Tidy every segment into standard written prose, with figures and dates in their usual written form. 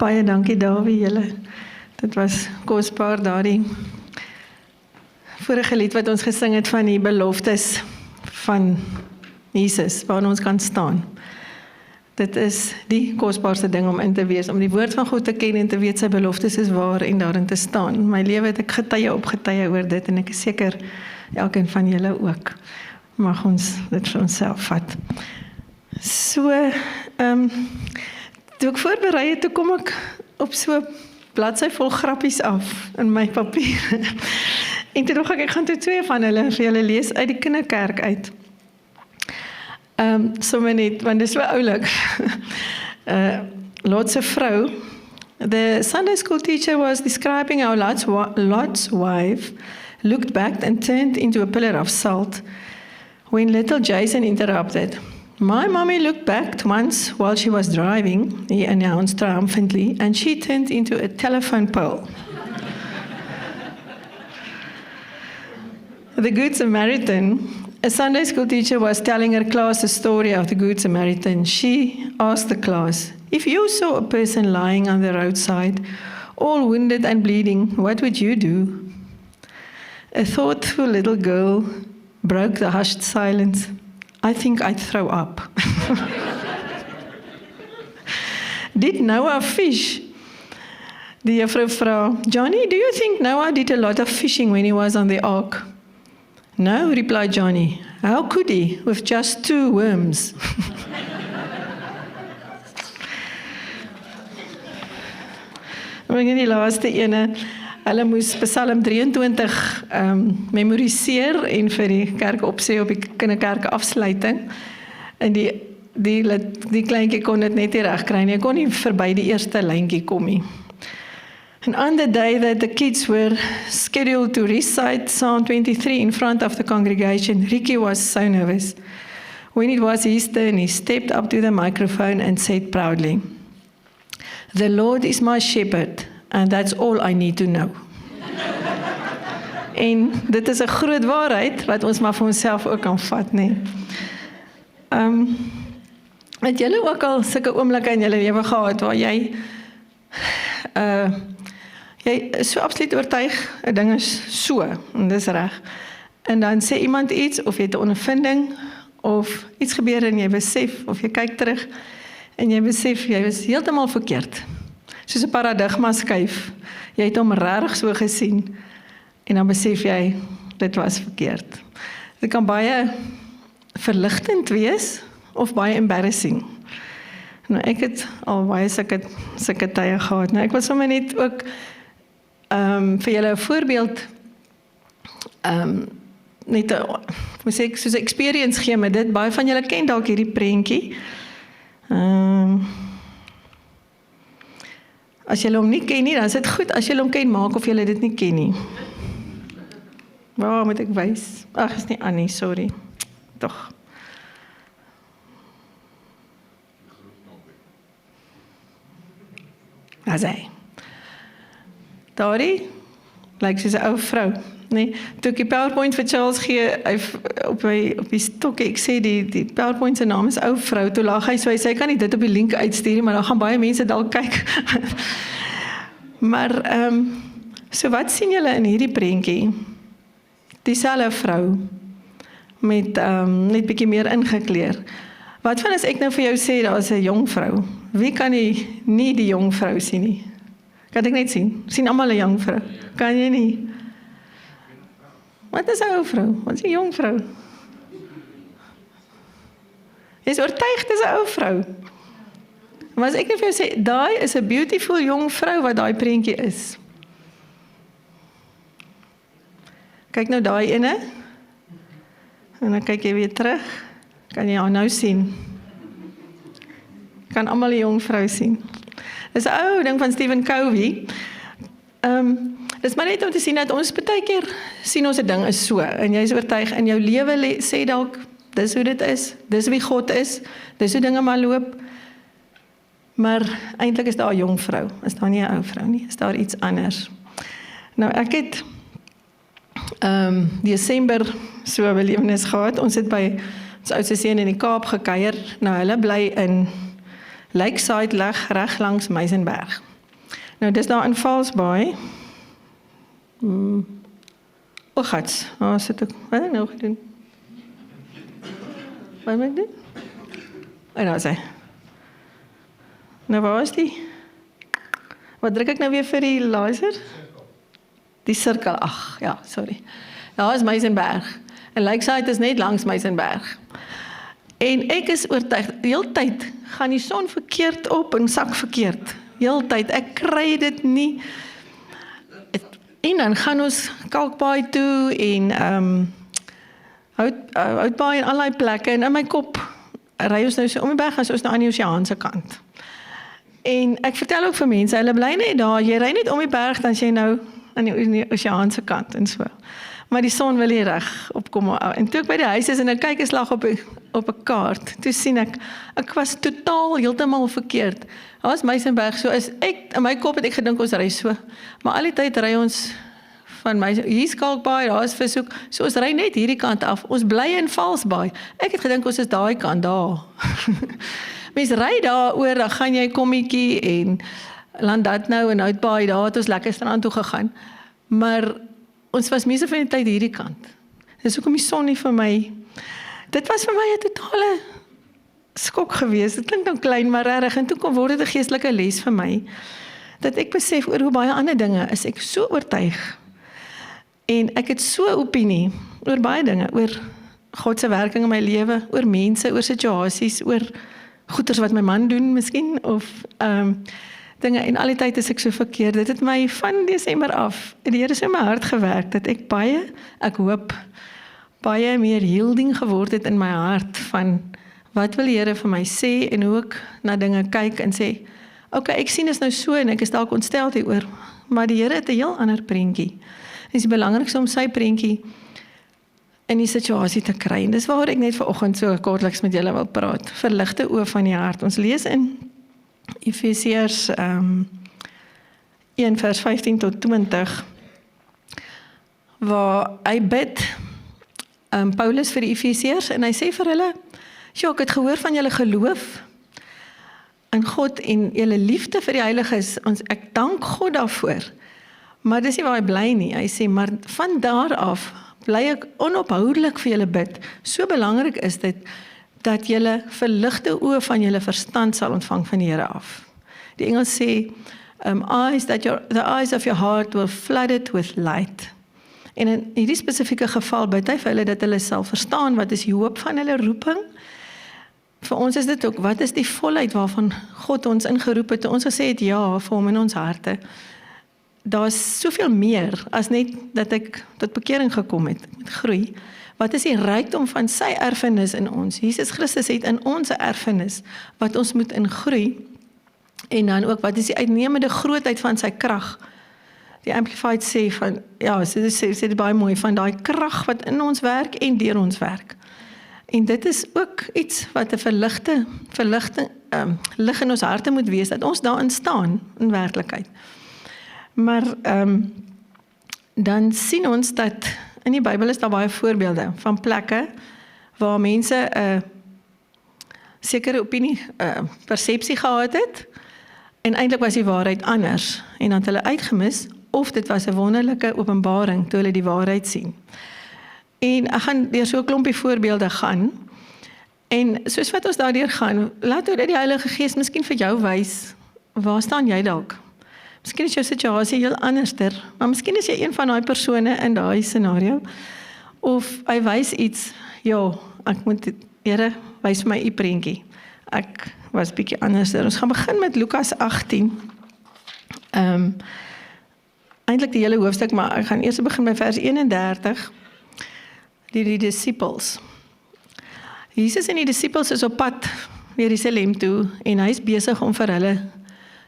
Baie dankie Dawie julle. Dit was kosbaar daardie vorige lied wat ons gesing het van die beloftes van Jesus, waarin ons kan staan. Dit is die kosbaarste ding om in te wees, om die woord van God te ken en te weet sy beloftes is waar en daarin te staan. My lewe het ek getuie op getuie oor dit en ek is seker elkeen van julle ook. Mag ons dit vir onsself vat. So, toe ek voorberei het, toe kom ek op so bladsy vol grappies af in my papier. En toe dog ek gaan toe 2 van hulle vir julle lees uit die kinderkerk uit. Sommer net, want dit is so oulik. Lot's vrou, the Sunday school teacher was describing how Lot's wife looked back and turned into a pillar of salt when little Jason interrupted. My mommy looked back once while she was driving, he announced triumphantly, and she turned into a telephone pole. The Good Samaritan, a Sunday school teacher was telling her class the story of the Good Samaritan. She asked the class, if you saw a person lying on the roadside, all wounded and bleeding, what would you do? A thoughtful little girl broke the hushed silence. I think I'd throw up. Did Noah fish? Die juffrou vra, Johnny, do you think Noah did a lot of fishing when he was on the ark? No, replied Johnny. How could he, with just 2 worms? En die laaste ene, hulle moes Psalm 23 memoriseer en vir die kerk opsê op die kinderkerk afsluiting. En die kleintjie kon dit net nie reg kry nie. Hy kon nie verby die eerste lyntjie kom nie. And on the day that the kids were scheduled to recite Psalm 23 in front of the congregation, Ricky was so nervous. When it was his turn, he stepped up to the microphone and said proudly, "The Lord is my shepherd, and that's all I need to know." En dit is 'n groot waarheid wat ons maar vir onsself ook kan vat, nee. Het julle ook al sulke oomblikke in julle lewe gehad waar jy is so absoluut oortuig, 'n ding is so, en dis reg. En dan sê iemand iets, of jy het 'n ondervinding, of iets gebeur en jy besef, of jy kyk terug, en jy besef, jy was heeltemal verkeerd. Soos 'n paradigma skuif. Jy het hom regtig so gesien, en dan besef jy, dit was verkeerd. Dit kan baie verligtend wees, of baie embarrassing. Nou, ek het al baie sulke tye gehad. Nou, ek wil sommer net ook vir julle 'n voorbeeld net soos 'n experience gee met dit. Baie van julle ken dalk hierdie prentjie. As julle hom nie ken nie, dan is dit goed as julle hom ken, maak of julle dit nie ken nie. Waar moet ek wys? Ag, is nie Annie, sorry. Tog. As hy. Daardie, lyk soos 'n ou vrou, nee. Toe ek die PowerPoint vir Charles gee, op die stokkie, ek sê die PowerPoint se naam is ou vrou, toe lag hy so, hy sê, hy kan nie dit op die link uitstuur nie, maar dan gaan baie mense dalk kyk. Maar, so wat sien julle in hierdie prentjie? Dieselfde vrou, met net bietjie meer ingekleer. Wat van as ek nou vir jou sê, daar is 'n jong vrou? Wie kan nie die jong vrou sien nie? Kan ek net sien? Sien almal 'n jong vrou? Kan jy nie? Wat is 'n ou vrou? Wat is 'n jong vrou? Jy is oortuig dis 'n ou vrou. Maar as ek net vir jou sê, daai is 'n beautiful jong vrou wat daai prentjie is. Kyk nou daai ene. En dan kyk jy weer terug. Kan jy haar nou sien? Kan almal 'n jong vrou sien. Dis 'n ou ding van Stephen Covey. Dis maar net om te sien dat ons baie keer sien ons 'n ding is so, en jy is oortuig in jou lewe sê dalk, dis hoe dit is, dis wie God is, dis hoe dinge maar loop. Maar eintlik is daar 'n jong vrou, is daar nie 'n ou vrou nie, is daar iets anders. Nou ek het Desember so 'n belewenis gehad. Ons het by ons oudste seun in die Kaap gekuier. Nou hulle bly in Lakeside reg langs Meisenberg. Nou, dis daar in Valsbaai. O, gats, daar sit ek, wat het ek nou gedoen? Wat moet ek doen? En daar is hy. Nou, waar is die? Wat druk ek nou weer vir die laser? Die sirkel, ag, ja, sorry. Daar is Meisenberg. En Lakeside is net langs Meisenberg. En ek is oortuig, heeltyd gaan die son verkeerd op en sak verkeerd. Heeltyd, ek kry dit nie. En dan gaan ons Kalkbaai toe en Houtbaai en allerlei plekke. En in my kop ry ons nou so om die berg, as ons nou aan die Oseaanse kant. En ek vertel ook vir mense, hulle bly net daar, jy ry net om die berg, dan is jy nou aan die Oseaanse kant en so. Maar die son wil hier reg opkom. En toe ek by die huis is en ek kyk 'n slag op 'n kaart, toe sien ek was totaal heeltemal verkeerd. Daar is Meisenberg, so is ek, in my kop het ek gedink ons ry so. Maar al die tyd ry ons van hier is Kalkbaai, daar is Vishoek, so ons ry net hierdie kant af. Ons bly in Valsbaai. Ek het gedink ons is daai kant daar. Mens ry daar oor, dan gaan jy Kommetjie en Landadnou en Houtbaai, daar het ons lekker strand toe gegaan. Maar ons was meeste van die tyd hierdie kant. Dis hoekom die son nie vir my, dit was vir my 'n totale skok geweest. Dit klink dan klein, maar regtig, en toe kom word dit 'n geestelike les vir my, dat ek besef oor hoe baie ander dinge is ek so oortuig. En ek het so opinie oor baie dinge, oor God se werking in my lewe, oor mense, oor situasies, oor goeders wat my man doen miskien, of dinge, en al die tyd is ek so verkeerd. Dit het my van Desember af, die Here so in my hart gewerk, dat ek hoop, baie meer yielding geword het in my hart, van wat wil die Here vir my sê, en hoe ek na dinge kyk, en sê, okay, ek sien is nou so, en ek is dalk ontsteld hieroor, maar die Here het 'n heel ander prentjie. Dit is die belangrikste om sy prentjie in die situasie te kry, en dis waaroor ek net vanoggend so kortliks met julle wil praat, verligte oë van die hart. Ons lees in Efesiërs 1 vers 15 tot 20, waar hy bid, Paulus vir die Efesiërs, en hy sê vir hulle, ek het gehoor van julle geloof in God en julle liefde vir die heiliges, ek dank God daarvoor, maar dis nie waar hy bly nie, hy sê, maar van daar af bly ek onophoudelik vir julle bid, so belangrik is dit, dat julle verligte oë van julle verstand sal ontvang van die Here af. Die Engels sê, the eyes of your heart were flooded with light. En in hierdie spesifieke geval bid hy vir hulle dat hulle sal verstaan wat is die hoop van hulle roeping. Vir ons is dit ook, wat is die volheid waarvan God ons ingeroep het, toe ons gesê het ja vir hom in ons harte. Daar is soveel meer as net dat ek tot bekering gekom het, met groei. Wat is die rykdom van sy erfenis in ons? Jesus Christus het in ons 'n erfenis wat ons moet ingroei, en dan ook wat is die uitnemende grootheid van sy krag. Die Amplified sê van, ja, sê dit baie mooi, van daai krag wat in ons werk en deur ons werk. En dit is ook iets wat 'n verligting lig in ons harte moet wees, dat ons daarin staan in werklikheid. Maar dan sien ons dat in die Bybel is daar baie voorbeelde van plekke waar mense 'n sekere opinie, persepsie gehad het, en eintlik was die waarheid anders, en dan het hulle uitgemis, of dit was 'n wonderlike openbaring toe hulle die waarheid sien. En ek gaan deur so 'n klompie voorbeelde gaan, en soos wat ons daardeur gaan, laat dit die Heilige Gees miskien vir jou wys, waar staan jy dalk? Miskien is jou situasie heel anderster, maar miskien is jy een van daai persone in daai scenario, of hy wys iets, ja, ek moet, Here, wys my u prentjie. Ek was bietjie anderster. Ons gaan begin met Lukas 18. Eintlik die hele hoofstuk, maar ek gaan eers begin by vers 31. Die disciples. Jesus en die disciples is op pad na Jerusalem toe, en hy is besig om vir hulle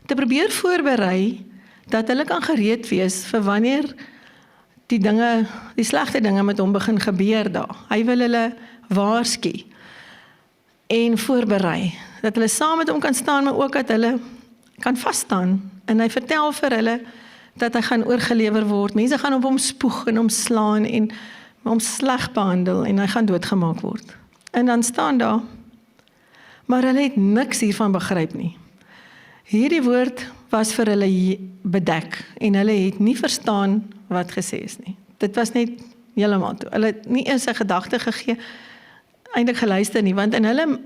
te probeer voorberei, dat hulle kan gereed wees vir wanneer die slegte dinge met hom begin gebeur daar. Hy wil hulle waarsku en voorberei, dat hulle saam met hom kan staan, maar ook dat hulle kan vasstaan. En hy vertel vir hulle dat hy gaan oorgelewer word. Mense gaan op hom spoeg en hom slaan en hom sleg behandel, en hy gaan doodgemaak word. En dan staan daar, maar hulle het niks hiervan begryp nie. Hierdie woord was vir hulle bedek en hulle het nie verstaan wat gesê is nie. Dit was net heeltemal toe. Hulle het nie eens 'n gedagte gegee, eintlik geluister nie, want in hulle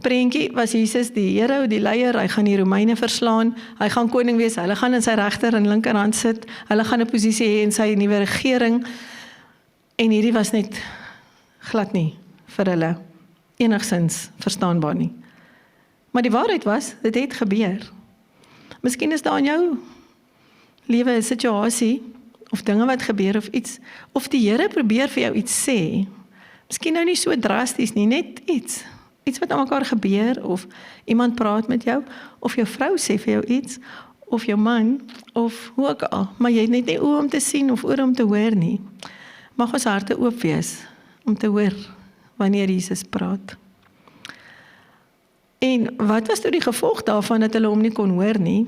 prentjie was Jesus die Here, die leier, hy gaan die Romeine verslaan, hy gaan koning wees, hulle gaan in sy regter en linkerhand sit, hulle gaan 'n posisie hê in sy nuwe regering, en hierdie was net glad nie vir hulle enigsins verstaanbaar nie. Maar die waarheid was, dit het gebeur. Miskien is daar in jou lewe 'n situasie, of dinge wat gebeur, of iets, of die Here probeer vir jou iets sê, miskien nou nie so drasties nie, net iets wat aan mekaar gebeur, of iemand praat met jou, of jou vrou sê vir jou iets, of jou man, of hoe ook al, maar jy het net nie oë om te sien, of oor om te hoor nie. Mag ons harte oop wees, om te hoor, wanneer Jesus praat. En wat was toe die gevolg daarvan, dat hulle hom nie kon hoor nie,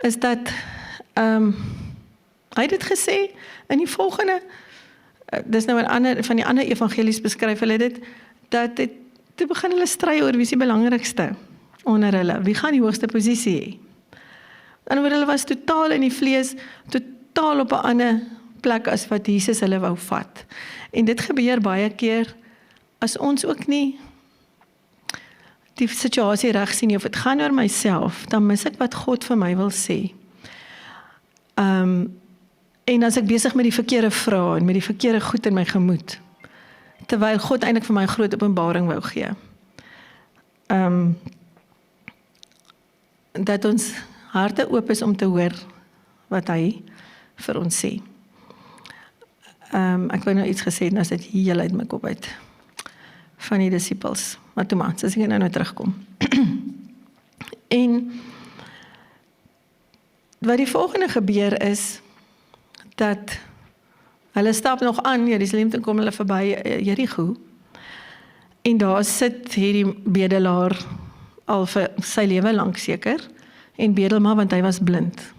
is dat, hy het dit gesê, in die volgende, dis nou van die ander evangelies beskryf hulle dit, dat toe begin hulle stry oor wie is die belangrikste onder hulle, wie gaan die hoogste posisie hê. En hulle was totaal in die vlees, totaal op 'n ander plek as wat Jesus hulle wou vat. En dit gebeur baie keer, as ons ook nie die situasie reg sien nie, of dit gaan oor myself, dan mis ek wat God vir my wil sê. En as ek besig met die verkeerde vrae, en met die verkeerde goed in my gemoed, terwyl God eintlik vir my 'n groot openbaring wou gee. Dat ons harte oop is om te hoor wat hy vir ons sê. Ek wou nou iets gesê, en as dit heel uit my kop uit, van die disippels, maar toe maar, as ek nou terugkom. En wat die volgende gebeur is, dat hulle stap nog aan, Jerusalem, toe kom hulle verby Jerigo, en daar sit hierdie bedelaar al vir sy lewe lank seker, en bedel maar, want hy was blind.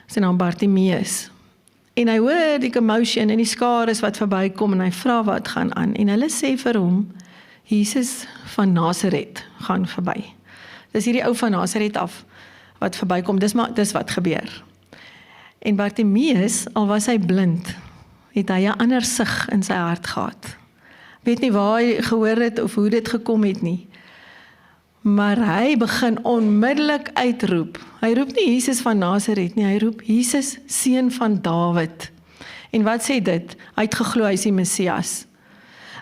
Sy naam Bartimeus. En hy hoor die commotion en die skares wat verbykom, en hy vra wat gaan aan, en hulle sê vir hom, Jesus van Nasaret gaan verby. Dis hierdie ou van Nasaret af, wat verbykom, dis wat gebeur. En Bartimeus, al was hy blind, het hy 'n ander sig in sy hart gehad. Weet nie waar hy gehoor het, of hoe dit gekom het nie. Maar hy begin onmiddellik uitroep. Hy roep nie Jesus van Nasaret nie, hy roep Jesus, seun van Dawid. En wat sê dit? Hy het geglo hy is die Messias.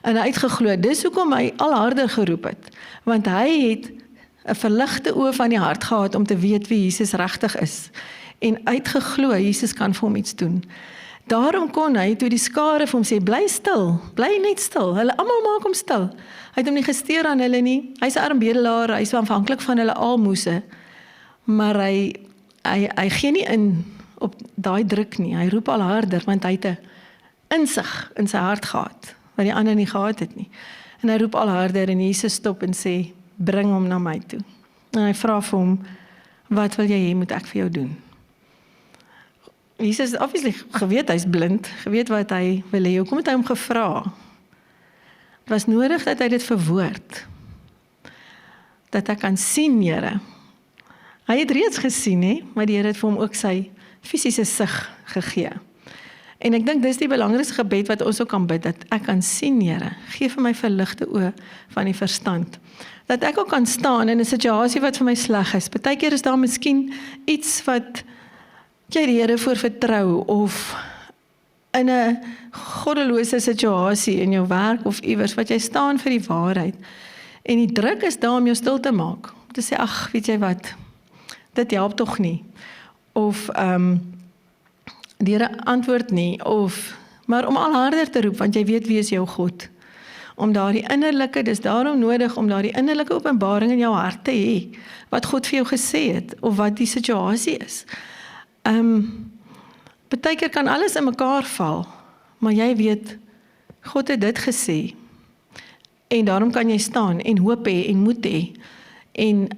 En hy het geglo, dis hoekom hy al harder geroep het. Want hy het 'n verligte oë van die hart gehad om te weet wie Jesus regtig is. En uitgeglo, Jesus kan vir hom iets doen. Daarom kon hy, toe die skare vir hom sê, bly stil, bly net stil, hulle almal maak hom stil. Hy het hom nie gesteer aan hulle nie, hy is 'n arm bedelaar, hy is afhanklik van hulle almoses, maar hy gee nie in op daai druk nie, hy roep al harder, want hy het 'n insig in sy hart gehad, wat die ander nie gehad het nie. En hy roep al harder, en Jesus stop en sê, bring hom na my toe. En hy vra vir hom, wat wil jy hê moet ek vir jou doen? Jesus het obviously geweet hy's blind, geweet wat hy wil hê. Hoekom het hy hom gevra? Het was nodig dat hy dit verwoord. Dat hy kan sien, Here. Hy het reeds gesien, hè, maar die Here het vir hom ook sy fisiese sig gegee. En ek dink dis die belangrikste gebed wat ons ook kan bid, dat ek kan sien, Here. Gee vir my verligte oë van die verstand. Dat ek ook kan staan in 'n situasie wat vir my sleg is. Partykeer is daar miskien iets wat jy die Here voor vertrou, of in 'n goddelose situasie in jou werk of iewers, wat jy staan vir die waarheid. En die druk is daar om jou stil te maak. Om te sê, ag, weet jy wat, dit help tog nie. Of, die Here antwoord nie, maar om al harder te roep, want jy weet wie is jou God. Om daardie innerlike, dis daarom nodig, om daardie innerlike openbaring in jou hart te hê, wat God vir jou gesê het, of wat die situasie is. Partykeer kan alles in mekaar val, maar jy weet, God het dit gesê, en daarom kan jy staan, en hoop hê, en moed hê, en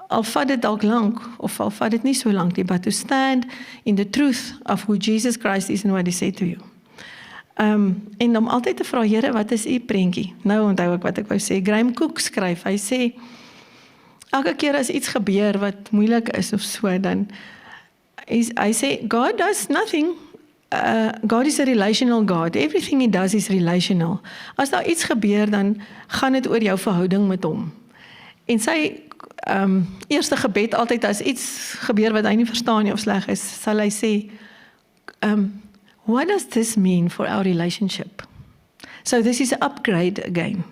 al vat dit dalk lank, of al vat dit nie so lank nie, but to stand in the truth of who Jesus Christ is and what he said to you. En om altyd te vra, Here, wat is u prentjie? Nou onthou ek wat ek wou sê. Graham Cooke skryf, hy sê, elke keer as iets gebeur wat moeilik is of so, dan hy sê, God does nothing. God is a relational God. Everything he does is relational. As daar iets gebeur, dan gaan dit oor jou verhouding met hom. En sy eerste gebed altyd as iets gebeur wat hy nie verstaan nie of sleg is, sal hy sê, what does this mean for our relationship? So this is an upgrade again.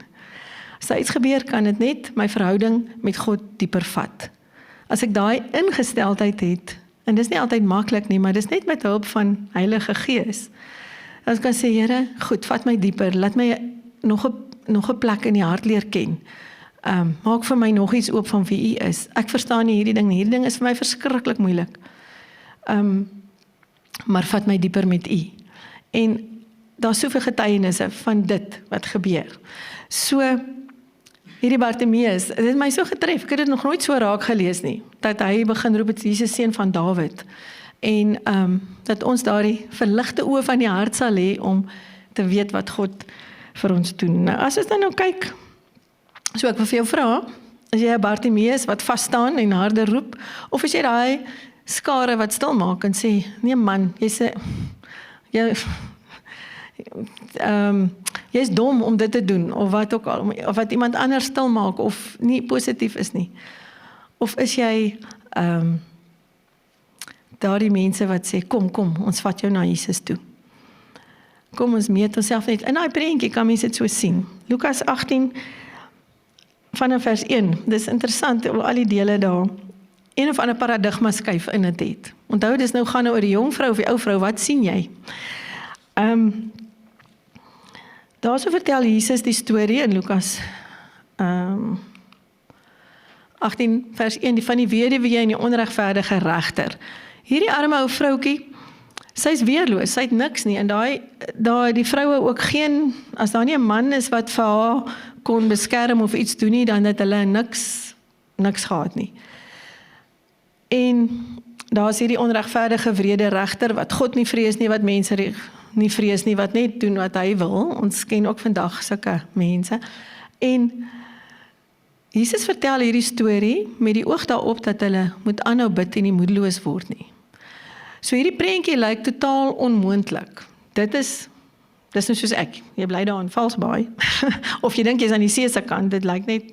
As daar iets gebeur, kan dit net my verhouding met God dieper vat. As ek daai ingesteldheid het, en dis nie altyd maklik nie, maar dis net met hulp van Heilige Gees. As ek kan sê, Here, goed, vat my dieper, laat my nog 'n plek in die hart leer ken. Maak vir my nog iets oop van wie U is. Ek verstaan nie hierdie ding is vir my verskriklik moeilik. Maar vat my dieper met U. En daar is soveel getuienisse van dit wat gebeur. So, hierdie Bartimeus, dit het my so getref, ek het dit nog nooit so raak gelees nie, dat hy begin roep, het Jesus seun van Dawid, en dat ons daardie verligte oë van die hart sal hê, om te weet wat God vir ons doen. Nou, as ons dan nou kyk, so ek wil vir jou vra, is jy 'n Bartimeus wat vas staan en harder roep, of is jy daai skare wat stil maak en sê, nee man, jy is dom om dit te doen, of wat ook al, of wat iemand anders stil maak, of nie positief is nie. Of is jy daardie mense wat sê, kom, ons vat jou na Jesus toe. Kom, ons meet onsself net. In daai prentjie kan mens dit so sien. Lukas 18, vanaf vers 1, dis interessant, al die dele daar, een of ander paradigma skuif in het. Onthou, dis nou gaan oor die jong vrou of die ou vrou, wat sien jy? Daar so vertel Jesus die storie in Lukas 18 vers 1, die van die weduwee en die onregverdige regter. Hierdie arme ou vroukie, sy is weerloos, sy het niks nie, en die vroue ook geen, as daar nie 'n man is wat vir haar kon beskerm of iets doen nie, dan het hulle niks gehad nie. En daar is hierdie onregverdige wrede regter, wat God nie vrees nie, wat mense nie vrees nie, wat net doen wat hy wil. Ons ken ook vandag sulke mense. En Jesus vertel hierdie storie met die oog daarop dat hulle moet aanhou bid en nie moedeloos word nie. So hierdie prentjie lyk totaal onmoontlik. Dis nou soos ek, jy bly daar in Valsbaai, of jy dink jy's aan die see se kant, dit lyk net,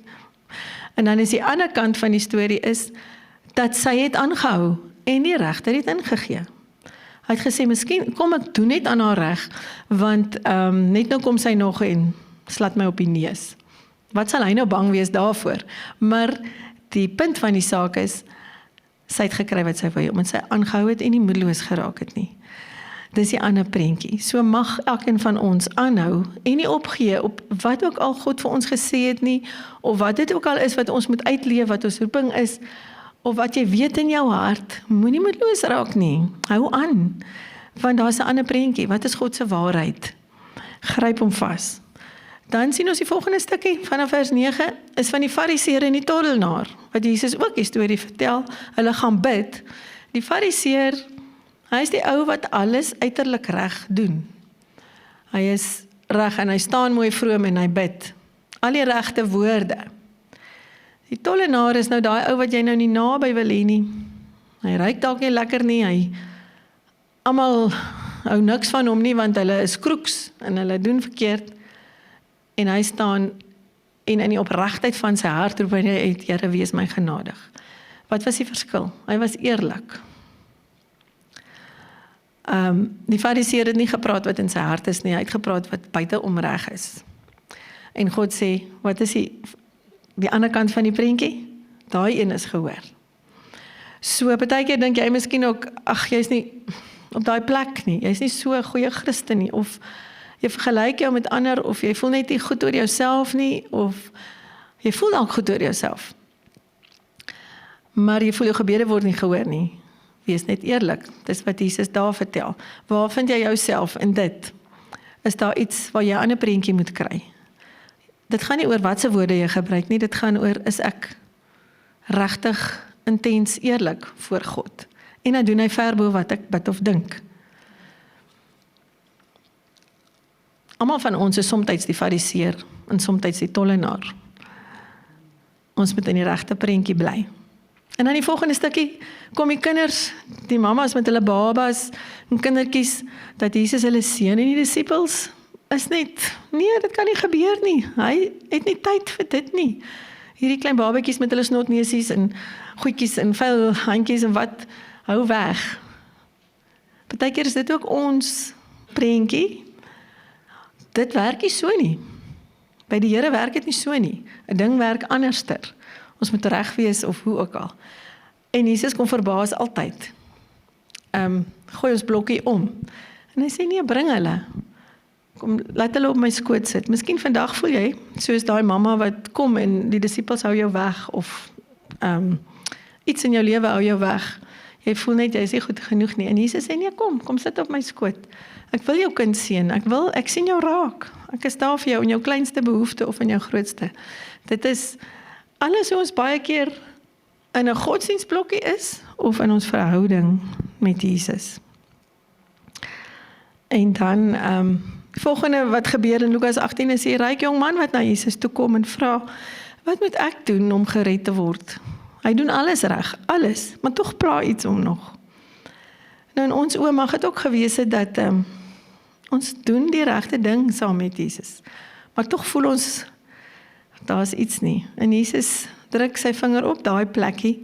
en dan is die ander kant van die storie is, dat sy het aangehou, en die regter het ingegee. Hy het gesê, miskien kom ek doen net aan haar reg, want net nou kom sy nog en slat my op die neus. Wat sal hy nou bang wees daarvoor? Maar die punt van die saak is, sy het gekry wat sy wou, omdat sy aangehou het en nie moedeloos geraak het nie. Dis die ander prentjie. So mag elkeen van ons aanhou en nie opgee op wat ook al God vir ons gesê het nie, of wat dit ook al is wat ons moet uitleef, wat ons roeping is, of wat jy weet in jou hart, moenie moedeloos raak nie. Hou aan, want daar is 'n ander prentjie. Wat is God se waarheid? Gryp hom vas. Dan sien ons die volgende stukkie, vanaf vers 9, is van die fariseer en die tollenaar, wat Jesus ook die storie vertel, hulle gaan bid. Die fariseer, hy is die ou wat alles uiterlik reg doen. Hy is reg en hy staan mooi vroom en hy bid. Al die regte woorde. Die tollenaar is nou daai ou wat jy nou nie naby wil hê nie. Hy ruik dalk nie lekker nie, almal hou niks van hom nie, want hulle is kroeks en hulle doen verkeerd. En hy staan en in die opregtheid van sy hart roep hy uit, Here, wees my genadig. Wat was die verskil? Hy was eerlik. Die fariseer het nie gepraat wat in sy hart is nie, hy het gepraat wat buite omreg is. En God sê, wat is die ander kant van die prentjie? Daai een is gehoor. So, partykeer dink jy miskien ook, jy is nie op daai plek nie, jy is nie so 'n goeie Christen nie, of jy vergelyk jou met ander, of jy voel net nie goed oor jouself nie, of jy voel dalk goed oor jouself. Maar jy voel jou gebede word nie gehoor nie. Wees net eerlik, dis wat Jesus daar vertel. Waar vind jy jouself in dit? Is daar iets waar jy 'n ander prentjie moet kry? Dit gaan nie oor watse woorde jy gebruik nie, dit gaan oor, is ek regtig intens eerlik voor God? En dan doen hy ver bo wat ek bid of dink. Almal van ons is somtyds die fariseer en somtyds die tollenaar. ons moet in die regte prentjie bly. En dan die volgende stukkie, kom die kinders, die mamas met hulle babas en kindertjies, dat Jesus hulle seën en die disippels is net, nee, dit kan nie gebeur nie. Hy het nie tyd vir dit nie. Hierdie klein babatjies met hulle snotneusies en goedjies en vuil handjies en wat, hou weg. Partykeer is dit ook ons prentjie. Dit werk nie so nie. By die Here werk dit nie so nie. 'n Ding werk anderster. Ons moet reg wees of hoe ook al. En Jesus kom verbaas altyd. Gooi ons blokkie om. En hy sê nee, bring hulle. Kom, laat hulle op my skoot sit. Miskien vandag voel jy, soos daai mamma wat kom en die disippels hou jou weg, of iets in jou lewe hou jou weg. Jy voel net, jy is nie goed genoeg nie. En Jesus sê, nee, kom sit op my skoot. Ek wil jou kind sien, ek sien jou raak. Ek is daar vir jou in jou kleinste behoefte of in jou grootste. Dit is alles hoe ons baie keer in 'n godsdienstblokkie is, of in ons verhouding met Jesus. En dan, volgende wat gebeur in Lukas 18 is die ryk jong man wat na Jesus toe kom en vra, wat moet ek doen om gered te word? Hy doen alles reg, alles, maar tog pla iets om nog. Nou in ons oë mag het ook gewees het dat ons doen die regte ding saam met Jesus, maar tog voel ons, daar is iets nie. En Jesus druk sy vinger op daai plekkie,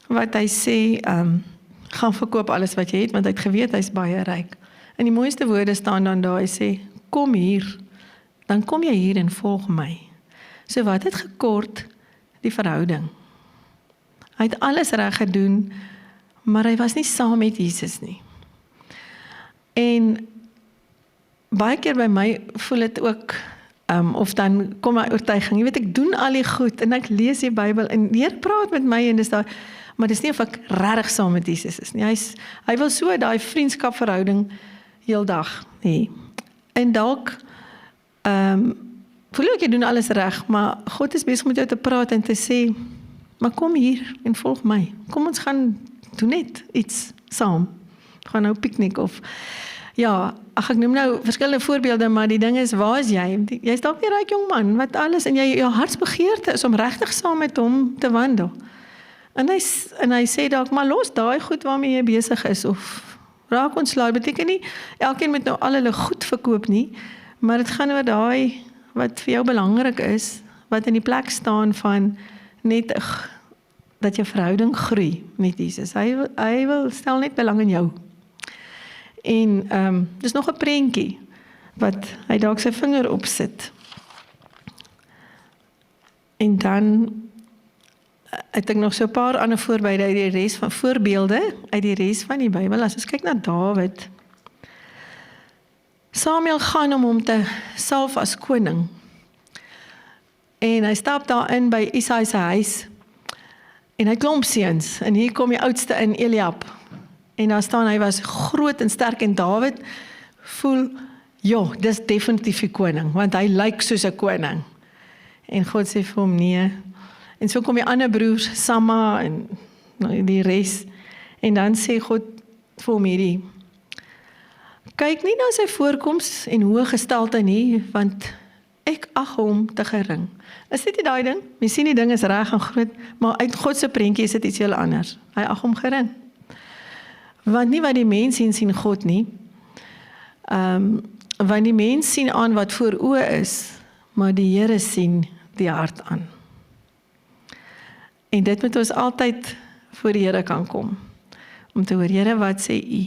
wat hy sê, gaan verkoop alles wat jy het, want hy het geweet, hy is baie ryk. En die mooiste woorde staan dan daar, hy sê, kom hier, dan kom jy hier en volg my. So wat het gekort? Die verhouding. Hy het alles reg gedoen, maar hy was nie saam met Jesus nie. En baie keer by my voel dit ook, of dan kom my oortuiging, jy weet, ek doen al die goed, en ek lees die Bybel, en die Heer praat met my, en dis daar, maar dis nie of ek regtig saam met Jesus is nie. Hy wil so daai vriendskapverhouding heel dag hê. En dalk voel ek jy doen alles reg, maar God is besig met jou te praat en te sê, maar kom hier en volg my. Kom ons gaan doen net iets saam. Gaan nou piknik of ja, ek noem nou verskillende voorbeelde, maar die ding is, waar is jy? Jy is dalk nie ryk jong man, wat alles, en jou hartsbegeerte is om regtig saam met hom te wandel. En hy sê dalk, maar los daai goed waarmee jy besig is, of raak ontslae, beteken nie, elkeen moet nou al hulle goed verkoop nie, maar dit gaan oor daai, wat vir jou belangrik is, wat in die plek staan van, net, dat jou verhouding groei met Jesus. Hy wil stel net belang in jou. En dis nog 'n prentjie wat hy dalk sy vinger opsit. En dan het ek nog so 'n paar ander voorbeelde uit die res van voorbeelde uit die res van die Bybel. As ons kyk na Dawid. Samuel gaan om hom te salf as koning. En hy stap daar in by Isaai se huis. En hy klomp seuns, en hier kom die oudste in, Eliab. En daar staan, hy was groot en sterk, en Dawid voel, ja, dis definitief die koning, want hy lyk soos 'n koning. En God sê vir hom, nee. En so kom die ander broers, Samma, en die res, en dan sê God vir hom hierdie, kyk nie na sy voorkoms en hoë gestalte nie, want ek ag hom te gering. Is dit nie daai ding? Jy sien die ding is reg en groot, maar uit God se prentjie is dit iets heel anders. Hy ag hom gering. Want nie wat die mens sien God nie. Want die mens sien aan wat voor oë is, maar die Here sien die hart aan. En dit moet ons altyd voor die Here kan kom. Om te hoor, Here, wat sê U?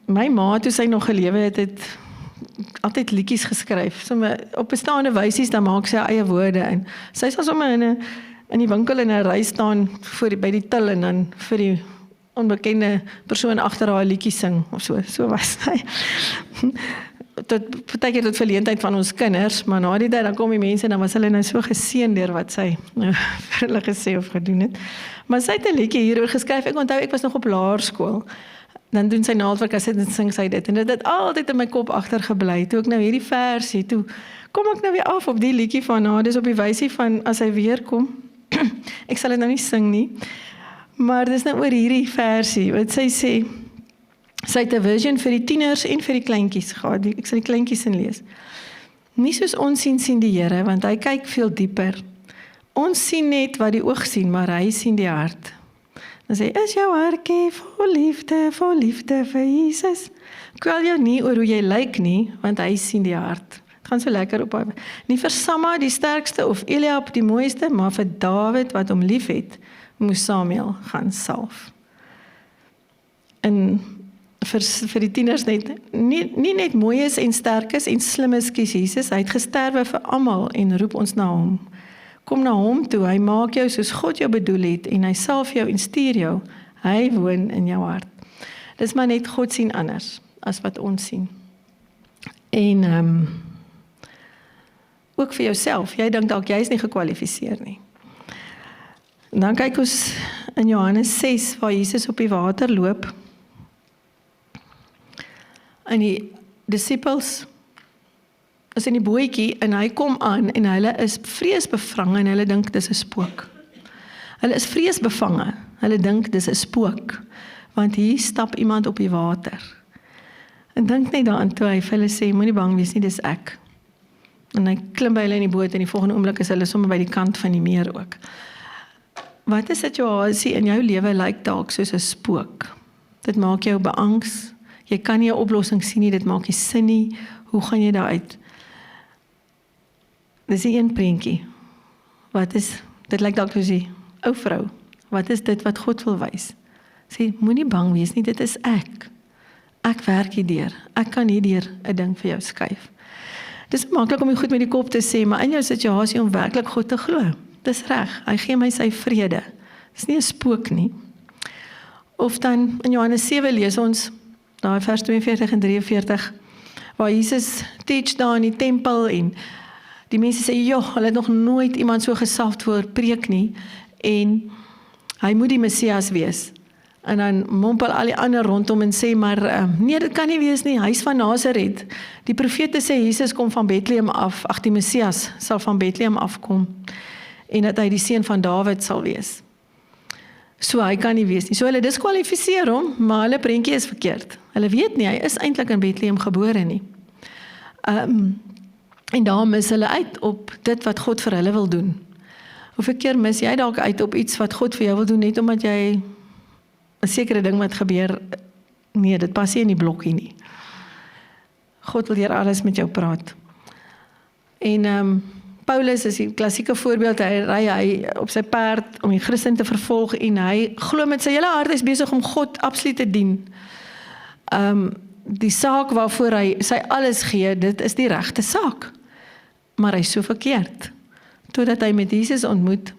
My ma, toe sy nog gelewe het altyd liedjies geskryf. Somme op bestaande wysies, dan maak sy eie woorde. En sy sal sommer in die winkel in 'n ry staan by die til, en dan vir die onbekende persoon agter haar liedjie sing, of so was hy. Partykeer tot verleentheid van ons kinders, maar na die tyd, dan kom die mense, en dan was hulle nou so geseën deur wat sy vir hulle gesê of gedoen het. Maar sy het 'n liedjie hieroor geskryf, ek onthou, ek was nog op laerskool, dan doen sy naaldwerk, as sy dit sing sy dit, en dit het altyd in my kop agtergebly, toe ek nou hierdie versie, toe kom ek nou weer af op die liedjie van haar, dis op die wysie van, as hy weer kom, ek sal dit nou nie sing nie, maar dis nou oor hierdie versie, wat sy sê, sy het 'n vision vir die tieners en vir die kleintjies gehad, ek sal die kleintjies in lees. Nie soos ons sien die Here, want hy kyk veel dieper. Ons sien net wat die oog sien, maar hy sien die hart. Dan sê, is jou hartjie vol liefde vir Jesus? Kwel jou nie oor hoe jy lyk nie, want hy sien die hart. Het gaan so lekker op, nie vir Samma die sterkste of Eliab die mooiste, maar vir Dawid wat hom lief het, moes Samuel gaan salf. En vir die tieners nie net mooi is en sterk is en slim is, kies Jesus, hy het gesterwe vir almal en roep ons na hom. Kom na hom toe, hy maak jou soos God jou bedoel het en hy salf jou en stuur jou, hy woon in jou hart. Dis maar net God sien anders as wat ons sien. En ook vir jouself, jy dink dalk jy is nie gekwalifiseer nie. En dan kyk ons in Johannes 6 waar Jesus op die water loop. En die disippels is in die bootjie en hy kom aan en hulle is vreesbevange en hulle dink dis 'n spook. Hulle is vreesbevange, hulle dink dis 'n spook, want hier stap iemand op die water. En dink net daaraan toe hy vir hulle sê, moenie bang wees nie, dis ek. En hy klim by hulle in die boot en die volgende oomblik is hulle sommer by die kant van die meer ook. Wat 'n situasie in jou lewe lyk dalk soos 'n spook? Dit maak jou beangs. Jy kan nie 'n oplossing sien nie, dit maak nie sin nie. Hoe gaan jy daar uit? Dis die een prentjie. Dit lyk dalk soos die ou vrou. Wat is dit wat God wil wys? Sê, moenie bang wees nie, dit is ek. Ek werk hierdeur. Ek kan hierdeur 'n ding vir jou skuif. Dis maklik om goed met die kop te sê, maar in jou situasie om werklik God te glo. Dis reg, hy gee my sy vrede. Dis nie 'n spook nie. Of dan in Johannes 7 lees ons, daai vers 42 en 43, waar Jesus teach daar in die tempel en die mense sê, joh, hulle het nog nooit iemand so gesalfd voor preek nie, en hy moet die Messias wees. En dan mompel al die ander rondom en sê, maar nee, dit kan nie wees nie, hy is van Nazaret. Die profete sê, Jesus kom van Bethlehem af, die Messias sal van Bethlehem afkom, en dat hy die seun van Dawid sal wees. So hy kan nie wees nie. So hulle diskwalifiseer hom, maar hulle prentjie is verkeerd. Hulle weet nie, hy is eintlik in Bethlehem gebore nie. En daar mis hulle uit op dit wat God vir hulle wil doen. Hoeveel keer mis jy dalk uit op iets wat God vir jou wil doen, net omdat jy 'n sekere ding wat gebeur, nee, dit pas nie in die blokkie nie. God wil deur alles met jou praat. En Paulus is die klassieke voorbeeld, hy ry op sy perd om die Christen te vervolg en hy glo met sy hele hart, hy is besig om God absoluut te dien. Die saak waarvoor hy sy alles gee, dit is die regte saak. Maar hy is so verkeerd. Totdat hy met Jesus ontmoet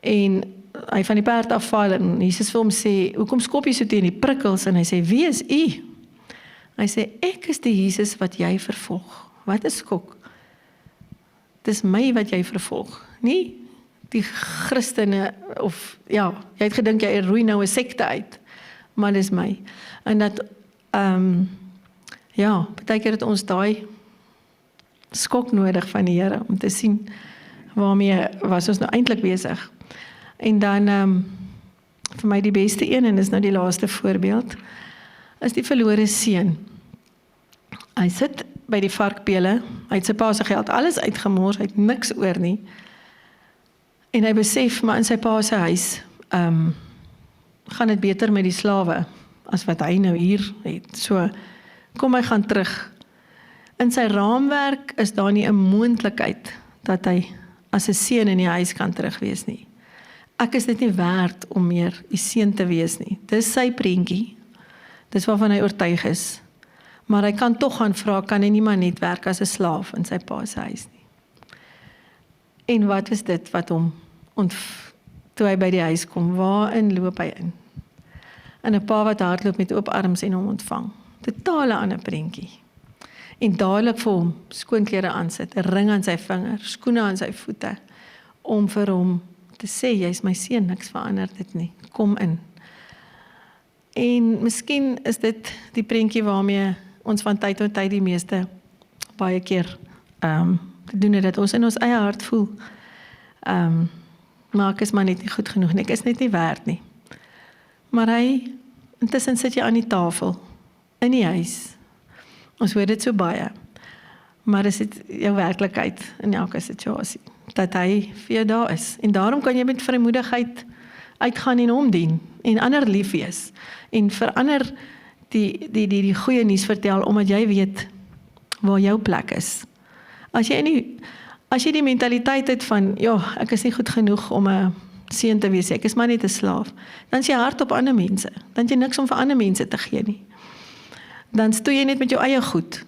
en hy van die perd afval en Jesus vir hom sê, hoekom skop jy so teen die prikkels? En hy sê, wie is u? Hy sê, ek is die Jesus wat jy vervolg. Wat is skok? Dis my wat jy vervolg, nie die Christene, of ja, jy het gedink jy roei nou 'n sekte uit, maar dis my. En dat, ja, baie keer het ons daai skok nodig van die Here, om te sien, waarmee was ons nou eintlik besig. En dan, vir my die beste een, en dis nou die laaste voorbeeld, is die verlore seun. Hy sit by die varkpele, hy het sy pa se geld alles uitgemors, hy het niks oor nie, en hy besef, maar in sy pa se huis, gaan dit beter met die slawe, as wat hy nou hier het, so, kom hy gaan terug. In sy raamwerk is daar nie 'n moontlikheid, dat hy as 'n seun in die huis kan terug wees nie. Ek is dit nie werd om meer die seun te wees nie. Dis sy prentjie, dis waarvan hy oortuig is. Maar hy kan tog gaan vra, kan hy nie maar net werk as 'n slaaf in sy pa se huis nie. En wat is dit wat hom, toe hy by die huis kom, waarin loop hy in? En 'n pa wat hardloop met oop arms en hom ontvang. Totale ander prentjie. En dadelik vir hom skoonklere aansit, 'n ring aan sy vinger, skoene aan sy voete, om vir hom te sê, jy's my seun, niks verander dit nie, kom in. En miskien is dit die prentjie waarmee ons van tyd tot tyd die meeste baie keer doen dit ons in ons eie hart voel. Maar ek is maar net nie goed genoeg nie, ek is net nie werd nie. Maar intussen sit jy aan die tafel, in die huis. Ons hoor dit so baie, maar is dit jou werklikheid in elke situasie? dat hy vir jou daar is. En daarom kan jy met vrymoedigheid uitgaan en hom dien, en ander lief wees, en vir ander die goeie nuus vertel, omdat jy weet waar jou plek is. As jy die mentaliteit het van, ja, ek is nie goed genoeg om 'n seun te wees, ek is maar net 'n slaaf, dan is jy hard op ander mense, dan het jy niks om vir ander mense te gee nie. Dan stoei jy net met jou eie goed,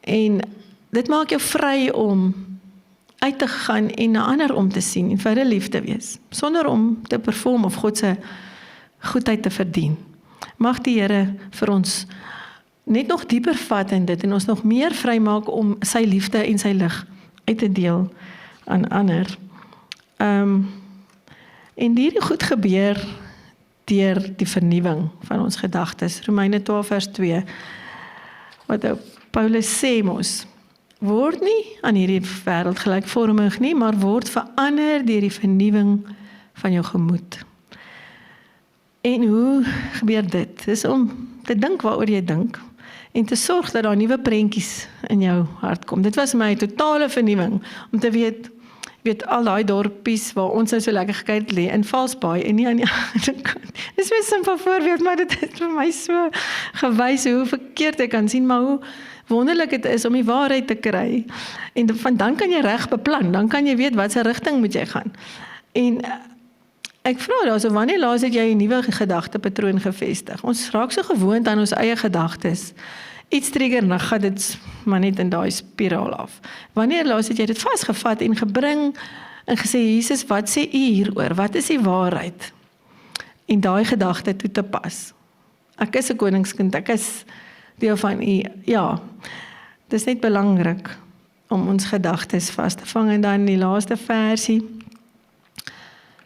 en dit maak jou vry om uit te gaan en na ander om te sien, en vir hulle lief te wees, sonder om te perform of God se goedheid te verdien. Mag die Here vir ons net nog dieper vat in dit, en ons nog meer vry maak om sy liefde en sy lig uit te deel aan ander. En hierdie goed gebeur deur die vernuwing van ons gedagtes. Romeine 12 vers 2, wat Paulus sê mos, word nie aan hierdie wêreld gelykvormig nie, maar word verander deur die vernuwing van jou gemoed. En hoe gebeur dit? Dis om te dink waaroor jy dink, en te sorg dat daar nuwe prentjies in jou hart kom. Dit was my totale vernuwing, om te weet al daai dorpies waar ons nou so lekker gekyk het lê in Valsbaai, en nie aan die ander kant. Dis 'n simpel voorbeeld, maar dit het vir my so gewys hoe verkeerd ek kan sien, maar hoe wonderlik dit is om die waarheid te kry. En van dan kan jy reg beplan, dan kan jy weet wat se rigting moet jy gaan. En ek vra daarso, wanneer laas het jy 'n nuwe gedagtepatroon gevestig? Ons raak so gewoond aan ons eie gedagtes. Iets trigger, dan gaan dit maar net in daai spiraal af. Wanneer laas het jy dit vasgevat en gebring en gesê, Jesus, wat sê U hieroor? Wat is die waarheid? En daai gedagte toe te pas. Ek is 'n koningskind, ek is deel van U. Ja, dis net belangrik om ons gedagtes vas te vang. En dan die laaste versie,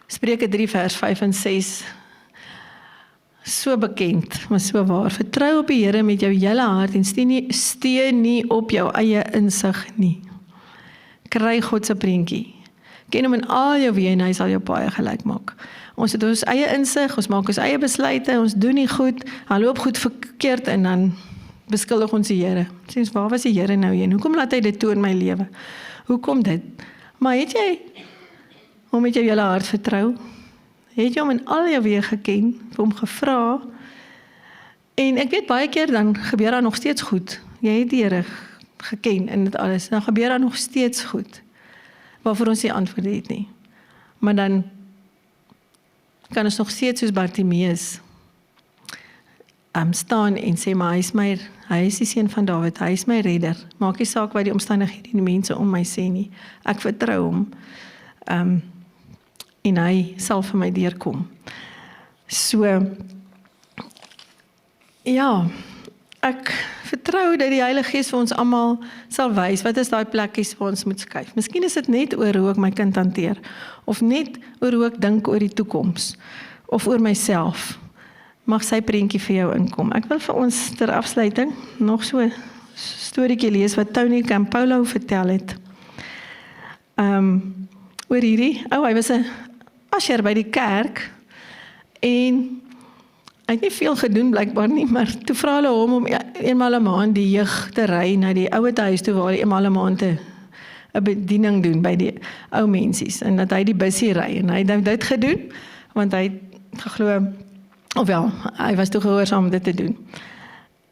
Spreuke 3 vers 5 en 6, so bekend, maar so waar. Vertrou op die Here met jou hele hart en steun nie op jou eie insig nie. Kry God se prentjie. Ken hom in al jou weë en hy sal jou paaie gelyk maak. Ons het ons eie insig, ons maak ons eie besluite, ons doen nie goed, dan loop goed verkeerd en dan beskuldig ons die Here. Sê, waar was die Here nou heen? Hoekom laat hy dit toe in my lewe? Hoekom dit? Maar het jy hom met jou hele hart vertrou? Het jy hom in al jou weë geken, vir hom gevra? En ek weet baie keer dan gebeur daar nog steeds goed. Jy het die Here geken in dit alles, dan gebeur daar nog steeds goed, waarvoor ons nie antwoord het nie. Maar dan kan ons nog steeds soos Bartimeus staan en sê, maar hy is die seun van Dawid, hy is my redder. Maak nie saak wat die omstandighede en die mense om my sê nie. Ek vertrou hom. En hy sal vir my deurkom. So, ja, ek vertrou dat die Heilige Gees vir ons almal sal wys, wat is daai plekkies waar ons moet skuif. Miskien is dit net oor hoe ek my kind hanteer, of net oor hoe ek dink oor die toekoms, of oor myself. Mag sy prentjie vir jou inkom. Ek wil vir ons ter afsluiting nog so 'n storieetjie lees wat Tony Campolo vertel het. Oor hierdie, hy was 'n usher by die kerk, en hy het nie veel gedoen blykbaar nie, maar toe vra hulle hom om eenmaal 'n maand die jeug te ry na die ouete huis toe, waar hy eenmaal 'n maand 'n bediening doen by die ou mensies, en dat hy die bussie ry, en hy het dit gedoen, want hy het geglo, ofwel, hy was toe gehoorsaam om dit te doen.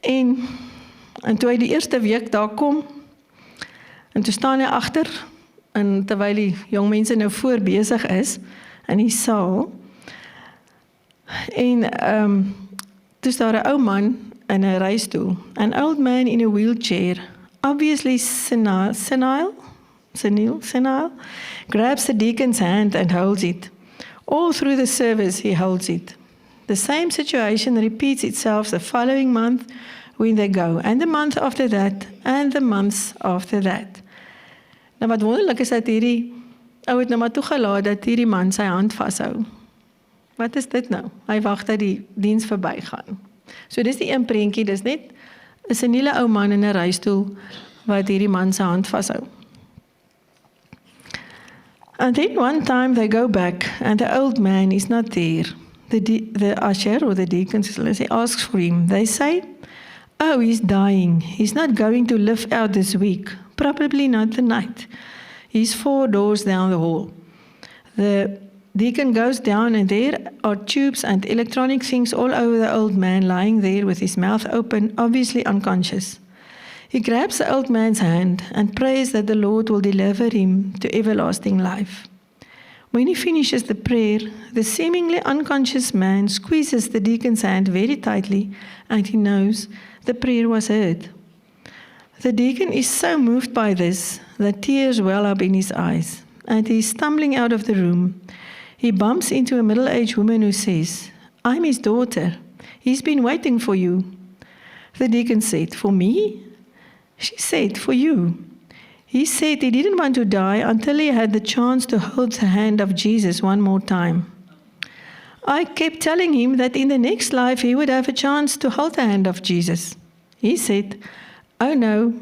En toe hy die eerste week daar kom, en toe staan hy agter, en terwyl die jong mense nou voor besig is, in die saal, en toe is daar 'n ou man in 'n reistool, an old man in a wheelchair, obviously senile, grabs the deacon's hand and holds it. All through the service he holds it. The same situation repeats itself the following month when they go, and the month after that, and the months after that. Nou wat wonderlik is dat hierdie ou het nou maar toegelaat dat hierdie man sy hand vashou. Wat is dit nou? Hy wag dat die diens verbygaan. So dis die een prentjie, dis net 'n seniele ou man in 'n reistool wat hierdie man sy hand vashou. And then one time they go back and the old man is not there. The usher or the deacon asks for him. They say, "Oh, he's dying. He's not going to live out this week. Probably not the night. He's 4 doors down the hall. The deacon goes down and there are tubes and electronic things all over the old man lying there with his mouth open, obviously unconscious. He grabs the old man's hand and prays that the Lord will deliver him to everlasting life. When he finishes the prayer, the seemingly unconscious man squeezes the deacon's hand very tightly and he knows the prayer was heard. The deacon is so moved by this that tears well up in his eyes and he is stumbling out of the room. He bumps into a middle-aged woman who says, "I'm his daughter. He's been waiting for you." The deacon said, "For me?" She said, "For you." He said he didn't want to die until he had the chance to hold the hand of Jesus one more time. I kept telling him that in the next life he would have a chance to hold the hand of Jesus. He said, "Oh no,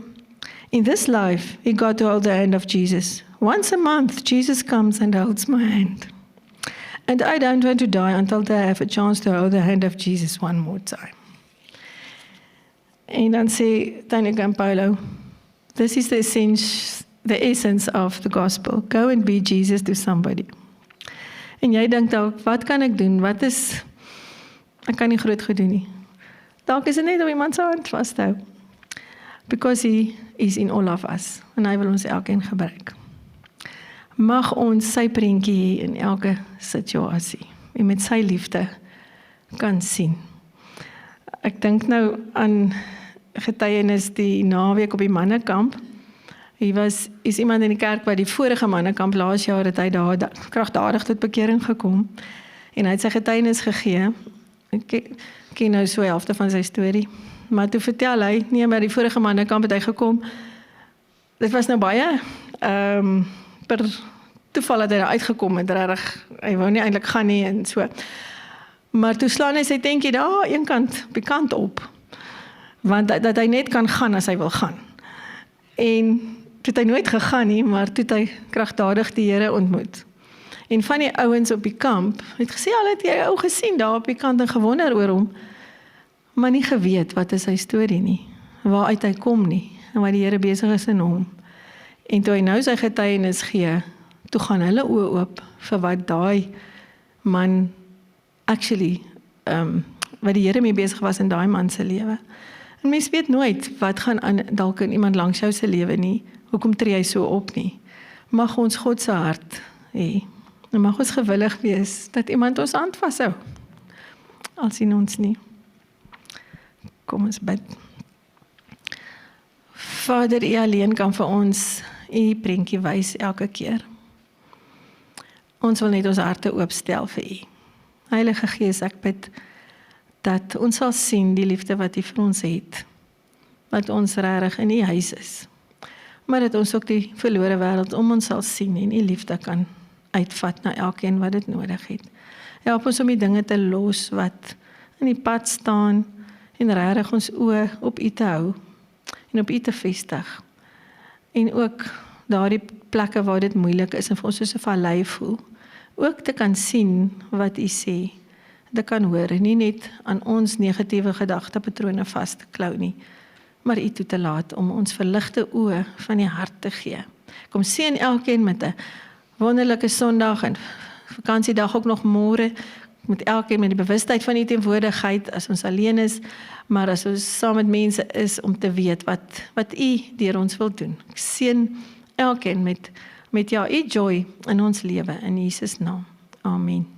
in this life he got to hold the hand of Jesus. Once a month Jesus comes and holds my hand. And I don't want to die until I have a chance to hold the hand of Jesus one more time." En dan sê Tanya and Paulo, this is the essence of the gospel. Go and be Jesus to somebody. En jy dink dalk, wat kan ek doen? Ek kan nie groot goed doen nie. Dalk is dit net om iemand se hand vas te hou. Because he is in all of us. En hy wil ons elkeen gebruik. Mag ons sy prentjie hê in elke situasie. En met sy liefde kan sien. Ek dink nou aan getuienis die naweek op die mannekamp. Is iemand in die kerk by die vorige mannekamp laas jaar het hy daar kragtadig tot bekering gekom. En hy het sy getuienis gegee. Ek ken nou so die helfte van sy storie. Maar toe vertel hy, nee, maar die vorige mannekamp het hy gekom. Dit was nou baie per toeval het hy daar uitgekom het, regtig. Hy wou nie eintlik gaan nie en so. Maar toe slaan hy sy tentjie daar een kant, op die kant op. Want dat hy net kan gaan as hy wil gaan. En toe het hy nooit gegaan nie, maar toe het hy kragtadig die Here ontmoet. En van die ouens op die kamp het gesê, al het jy ou gesien daar op die kant en gewonder oor hom, maar nie geweet wat is sy storie nie, waaruit hy kom nie, en wat die Here besig is in hom. En toe hy nou sy getuienis gee, toe gaan hulle oë oop vir wat daai man actually, wat die Here mee besig was in daai man se lewe. En mens weet nooit wat gaan dalk in iemand langs jou se lewe nie, hoekom tree hy so op nie. Mag ons God se hart hê, en mag ons gewillig wees dat iemand ons hand vashou, al sien ons nie. Kom ons bid. Vader, U alleen kan vir ons U prentjie wys elke keer. Ons wil net ons harte oopstel vir U. Heilige Gees, ek bid dat ons sal sien die liefde wat U vir ons het, wat ons regtig in U huis is, maar dat ons ook die verlore wêreld om ons sal sien en U liefde kan uitvat na elkeen wat dit nodig het. Help ons om die dinge te los wat in die pad staan en regtig ons oë op U te hou en op U te vestig. En ook daardie plekke waar dit moeilik is en vir ons soos 'n vallei voel, ook te kan sien wat U sê, te kan hoor, nie net aan ons negatiewe gedagtepatrone vas te klou nie, maar U toe te laat om ons verligte oë van die hart te gee. Kom seën elkeen met 'n wonderlike Sondag en vakansiedag ook nog môre, met elkeen met die bewustheid van U teenwoordigheid as ons alleen is, maar as ons saam met mense is om te weet wat U deur ons wil doen. Ek seën elkeen met ja, U joy in ons lewe in Jesus naam. Amen.